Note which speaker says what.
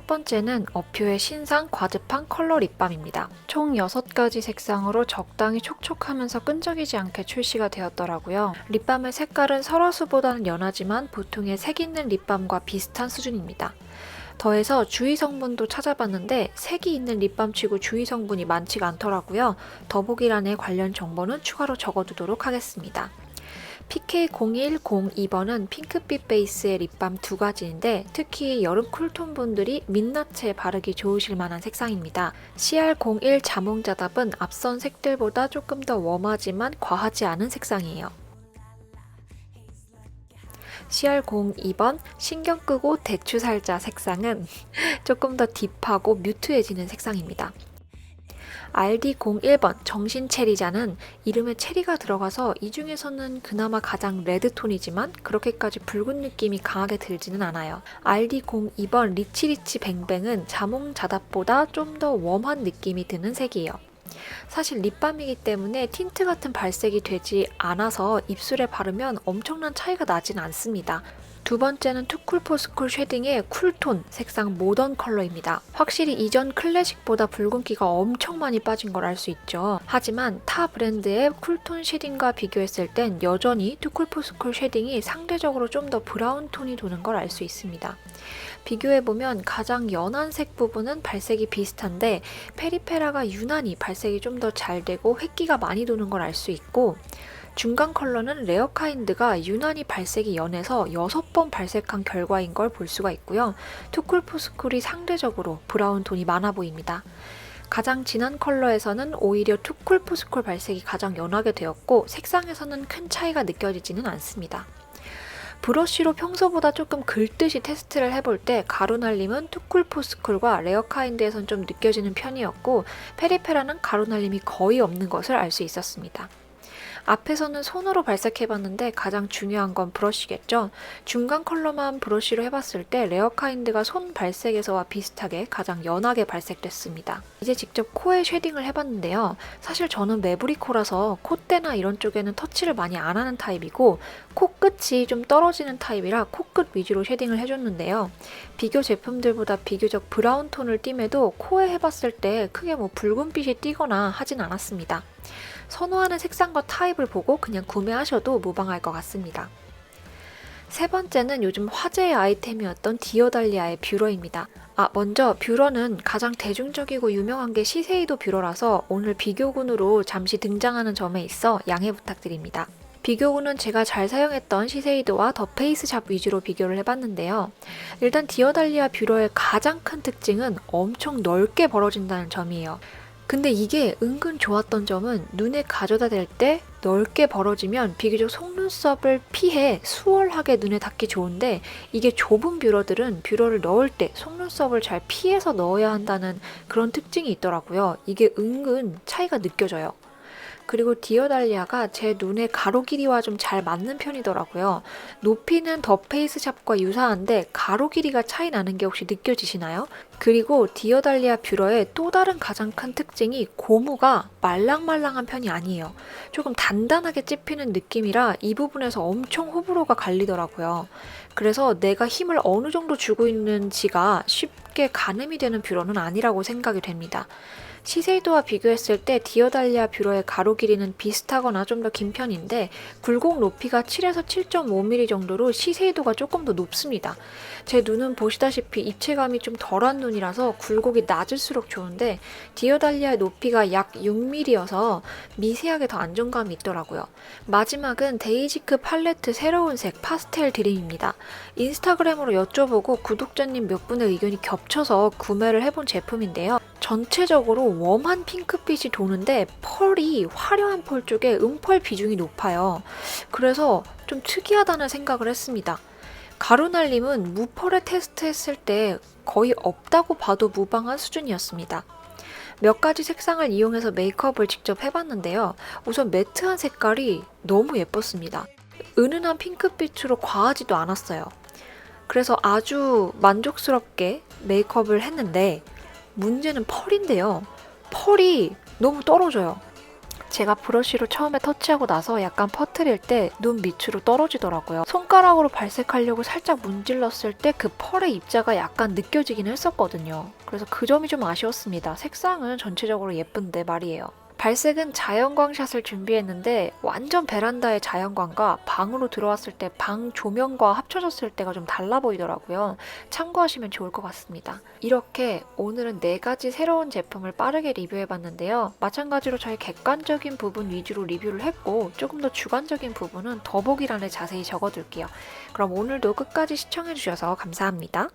Speaker 1: 번째는 어퓨의 신상 과즙한 컬러 립밤입니다. 총 6가지 색상으로 적당히 촉촉하면서 끈적이지 않게 출시가 되었더라고요. 립밤의 색깔은 설화수보다는 연하지만 보통의 색 있는 립밤과 비슷한 수준입니다. 더해서 주의 성분도 찾아봤는데 색이 있는 립밤치고 주의 성분이 많지가 않더라고요. 더보기란에 관련 정보는 추가로 적어두도록 하겠습니다. PK0102번은 핑크빛 베이스의 립밤 2가지인데 특히 여름 쿨톤 분들이 민낯에 바르기 좋으실 만한 색상입니다. CR01 자몽자답은 앞선 색들보다 조금 더 웜하지만 과하지 않은 색상이에요. CR02번 신경 끄고 대추 살자 색상은 조금 더 딥하고 뮤트해지는 색상입니다. RD01번 정신체리자는 이름에 체리가 들어가서 이 중에서는 그나마 가장 레드톤이지만 그렇게까지 붉은 느낌이 강하게 들지는 않아요. RD02번 리치리치 뱅뱅은 자몽자답보다 좀 더 웜한 느낌이 드는 색이에요. 사실 립밤이기 때문에 틴트 같은 발색이 되지 않아서 입술에 바르면 엄청난 차이가 나진 않습니다. 두 번째는 투쿨포스쿨 쉐딩의 쿨톤 색상 모던 컬러입니다. 확실히 이전 클래식보다 붉은기가 엄청 많이 빠진 걸 알 수 있죠. 하지만 타 브랜드의 쿨톤 쉐딩과 비교했을 땐 여전히 투쿨포스쿨 쉐딩이 상대적으로 좀 더 브라운 톤이 도는 걸 알 수 있습니다. 비교해보면 가장 연한 색 부분은 발색이 비슷한데 페리페라가 유난히 발색이 좀 더 잘 되고 획기가 많이 도는 걸 알 수 있고 중간 컬러는 레어카인드가 유난히 발색이 연해서 6번 발색한 결과인 걸 볼 수가 있고요. 투쿨포스쿨이 상대적으로 브라운 톤이 많아 보입니다. 가장 진한 컬러에서는 오히려 투쿨포스쿨 발색이 가장 연하게 되었고 색상에서는 큰 차이가 느껴지지는 않습니다. 브러쉬로 평소보다 조금 긁듯이 테스트를 해볼 때 가루날림은 투쿨포스쿨과 레어카인드에선 좀 느껴지는 편이었고 페리페라는 가루날림이 거의 없는 것을 알 수 있었습니다. 앞에서는 손으로 발색해봤는데 가장 중요한 건 브러쉬겠죠. 중간 컬러만 브러쉬로 해봤을 때 레어카인드가 손 발색에서와 비슷하게 가장 연하게 발색됐습니다. 이제 직접 코에 쉐딩을 해봤는데요. 사실 저는 매부리코라서 콧대나 이런 쪽에는 터치를 많이 안 하는 타입이고 코끝이 좀 떨어지는 타입이라 코끝 위주로 쉐딩을 해줬는데요. 비교 제품들보다 비교적 브라운 톤을 띠매도 코에 해봤을 때 크게 붉은빛이 띄거나 하진 않았습니다. 선호하는 색상과 타입을 보고 그냥 구매하셔도 무방할 것 같습니다. 세 번째는 요즘 화제의 아이템이었던 디어달리아의 뷰러입니다. 먼저 뷰러는 가장 대중적이고 유명한 게 시세이도 뷰러라서 오늘 비교군으로 잠시 등장하는 점에 있어 양해 부탁드립니다. 비교군은 제가 잘 사용했던 시세이도와 더 페이스샵 위주로 비교를 해봤는데요. 일단 디어달리아 뷰러의 가장 큰 특징은 엄청 넓게 벌어진다는 점이에요. 근데 이게 은근 좋았던 점은 눈에 가져다 댈 때 넓게 벌어지면 비교적 속눈썹을 피해 수월하게 눈에 닿기 좋은데 이게 좁은 뷰러들은 뷰러를 넣을 때 속눈썹을 잘 피해서 넣어야 한다는 그런 특징이 있더라고요. 이게 은근 차이가 느껴져요. 그리고 디어달리아가 제 눈의 가로 길이와 좀 잘 맞는 편이더라고요. 높이는 더 페이스샵과 유사한데 가로 길이가 차이 나는 게 혹시 느껴지시나요? 그리고 디어달리아 뷰러의 또 다른 가장 큰 특징이 고무가 말랑말랑한 편이 아니에요. 조금 단단하게 찝히는 느낌이라 이 부분에서 엄청 호불호가 갈리더라고요. 그래서 내가 힘을 어느 정도 주고 있는지가 쉽게 가늠이 되는 뷰러는 아니라고 생각이 됩니다. 시세이도와 비교했을 때 디어달리아 뷰러의 가로 길이는 비슷하거나 좀 더 긴 편인데 굴곡 높이가 7에서 7.5mm 정도로 시세이도가 조금 더 높습니다. 제 눈은 보시다시피 입체감이 좀 덜한 눈이라서 굴곡이 낮을수록 좋은데 디어달리아의 높이가 약 6mm여서 미세하게 더 안정감이 있더라고요. 마지막은 데이지크 팔레트 새로운 색 파스텔 드림입니다. 인스타그램으로 여쭤보고 구독자님 몇 분의 의견이 겹쳐서 구매를 해본 제품인데요. 전체적으로 웜한 핑크빛이 도는데 펄이 화려한 펄 쪽에 음펄 비중이 높아요. 그래서 좀 특이하다는 생각을 했습니다. 가루날림은 무펄에 테스트했을 때 거의 없다고 봐도 무방한 수준이었습니다. 몇 가지 색상을 이용해서 메이크업을 직접 해봤는데요. 우선 매트한 색깔이 너무 예뻤습니다. 은은한 핑크빛으로 과하지도 않았어요. 그래서 아주 만족스럽게 메이크업을 했는데 문제는 펄인데요. 펄이 너무 떨어져요. 제가 브러쉬로 처음에 터치하고 나서 약간 퍼트릴 때 눈 밑으로 떨어지더라고요. 손가락으로 발색하려고 살짝 문질렀을 때 그 펄의 입자가 약간 느껴지긴 했었거든요. 그래서 그 점이 좀 아쉬웠습니다. 색상은 전체적으로 예쁜데 말이에요. 발색은 자연광샷을 준비했는데 완전 베란다의 자연광과 방으로 들어왔을 때 방 조명과 합쳐졌을 때가 좀 달라 보이더라고요. 참고하시면 좋을 것 같습니다. 이렇게 오늘은 4가지 새로운 제품을 빠르게 리뷰해봤는데요. 마찬가지로 저희 객관적인 부분 위주로 리뷰를 했고 조금 더 주관적인 부분은 더보기란에 자세히 적어둘게요. 그럼 오늘도 끝까지 시청해주셔서 감사합니다.